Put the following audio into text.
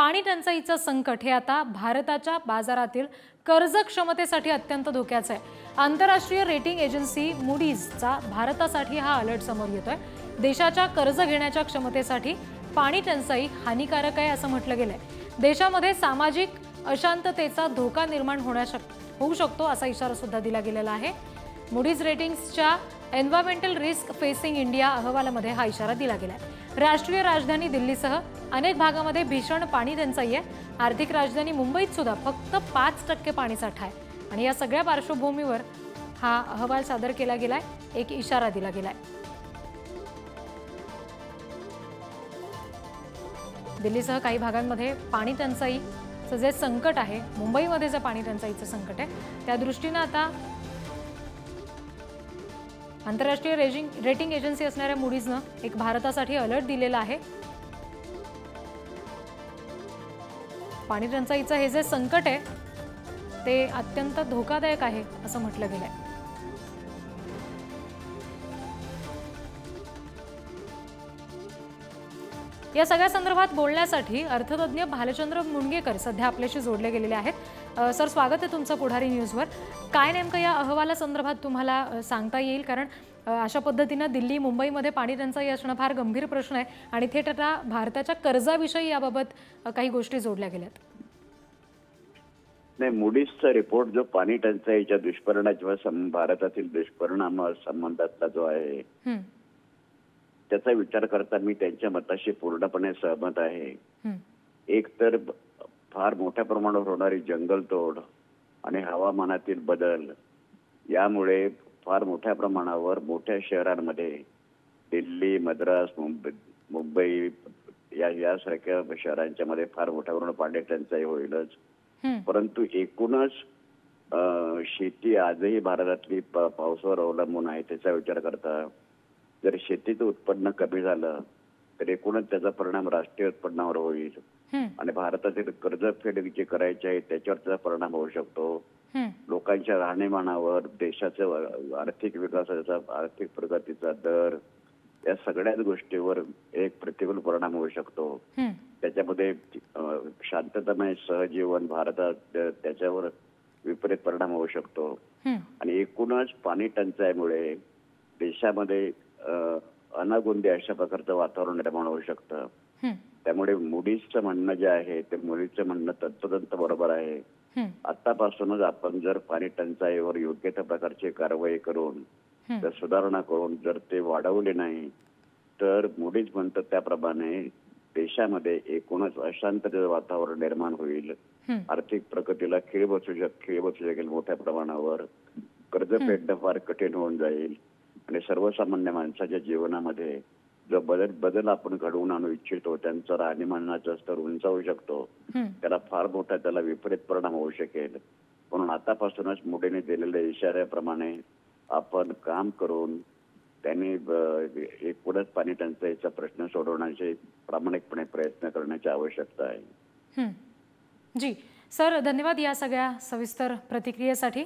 पाणी टंचाईचं संकट हे आता भारताच्या बाजारातील कर्ज क्षमतेसाठी अत्यंत धोक्याचं आहे। आंतरराष्ट्रीय रेटिंग एजन्सी मूडीजचा भारतासाठी हा अलर्ट समोर येतोय। देशाच्या कर्ज घेण्याच्या क्षमतेसाठी पाणी टंचाई हानिकारक आहे असं म्हटलं गेलंय। देशामध्ये सामाजिक अशांततेचा धोका निर्माण होऊ शकतो असा इशारा सुद्धा दिला गेलेला आहे। मूडीज रेटिंग्सच्या एन्व्हायरमेंटल रिस्क फेसिंग इंडिया अहवालामध्ये हा इशारा दिला गेलाय। राष्ट्रीय राजधानी दिल्लीसह अनेक भागामध्ये भीषण पाणी टंचाई आहे। आर्थिक राजधानी मुंबईत सुद्धा फक्त 5% पाणीसाठा आहे आणि या सगळ्या पार्श्वभूमीवर हा अहवाल सादर केला गेलाय, एक इशारा दिला गेलाय। दिल्लीसह काही भागांमध्ये पाणी टंचाईचं जे संकट आहे, मुंबईमध्ये जे पाणी टंचाईचं संकट आहे त्या दृष्टीने आता आंतरराष्ट्रीय रेटिंग एजन्सी असणाऱ्या मूडीजने एक भारतासाठी अलर्ट दिलेला आहे। पाणी टंचाईचं हे जे संकट आहे ते अत्यंत धोकादायक आहे असं म्हटलं गेलंय। या सगळ्या संदर्भात बोलण्यासाठी अर्थतज्ञ भालचंद्र मुणगेकर सध्या आपल्याशी जोडले गेलेले आहेत। सर, स्वागत आहे तुमचं पुढारी न्यूजवर। काय नेमकं या अहवालासंदर्भात तुम्हाला सांगता येईल, कारण अशा पद्धतीने दिल्ली मुंबईमध्ये पाणी टंचाई असणं फार गंभीर प्रश्न आहे आणि थेट आता भारताच्या कर्जाविषयी याबाबत काही गोष्टी जोडल्या गेल्यात। नाही, मूडीजचा रिपोर्ट जो पाणी टंचाईच्या दुष्परिणाम किंवा भारतातील दुष्परिणाम संबंधातला जो आहे त्याचा विचार करता मी त्यांच्या मताशी पूर्णपणे सहमत आहे। एक तर फार मोठ्या प्रमाणावर होणारी जंगलतोड आणि हवामानातील बदल यामुळे फार मोठ्या प्रमाणावर मोठ्या शहरांमध्ये दिल्ली, मद्रास, मुंबई यासारख्या शहरांच्या मध्ये फार मोठ्या प्रमाणावर पाणी टंचाई होईलच। परंतु एकूणच शेती आजही भारतातली पावसावर अवलंबून आहे। त्याचा विचार करता जर शेतीचं उत्पन्न कमी झालं तर एकूणच त्याचा परिणाम राष्ट्रीय उत्पन्नावर होईल आणि भारतातील कर्जफेड जे करायचे आहे त्याच्यावर त्याचा परिणाम होऊ शकतो। लोकांच्या राहणीमानावर, देशाच्या आर्थिक विकासाचा, आर्थिक प्रगतीचा दर, या सगळ्याच गोष्टीवर एक प्रतिकूल परिणाम होऊ शकतो। त्याच्यामध्ये शांततामय सहजीवन भारतात त्याच्यावर विपरीत परिणाम होऊ शकतो आणि एकूणच पाणी टंचाईमुळे देशामध्ये अनागोंदी अशा प्रकारचं वातावरण निर्माण होऊ शकतं। त्यामुळे मूडीजचं म्हणणं जे आहे ते मूडीजचं म्हणणं तंतोतंत बरोबर आहे। आतापासूनच आपण जर पाणी टंचाईवर योग्य त्या प्रकारची कारवाई करून जर सुधारणा करून जर ते वाढवले नाही तर मूडीज म्हणतात त्याप्रमाणे देशामध्ये एकूणच अशांततेचं वातावरण निर्माण होईल। आर्थिक प्रगतीला खीळ बसू शकेल मोठ्या प्रमाणावर, कर्ज फेडणं फार कठीण होऊन जाईल आणि सर्वसामान्य माणसाच्या जीवनामध्ये जो बदल आपण घडवून आणू इच्छितो त्यांचा राहणीमानाचा स्तर उंचावू शकतो, त्याला फार मोठा त्याला विपरीत परिणाम होऊ शकेल। म्हणून आतापासूनच मूडीने दिलेल्या इशाऱ्याप्रमाणे आपण काम करून त्यांनी एकूणच पाणी टंचाईचा प्रश्न सोडवण्याचे प्रामाणिकपणे प्रयत्न करण्याची आवश्यकता आहे। जी सर, धन्यवाद या सगळ्या सविस्तर प्रतिक्रियेसाठी।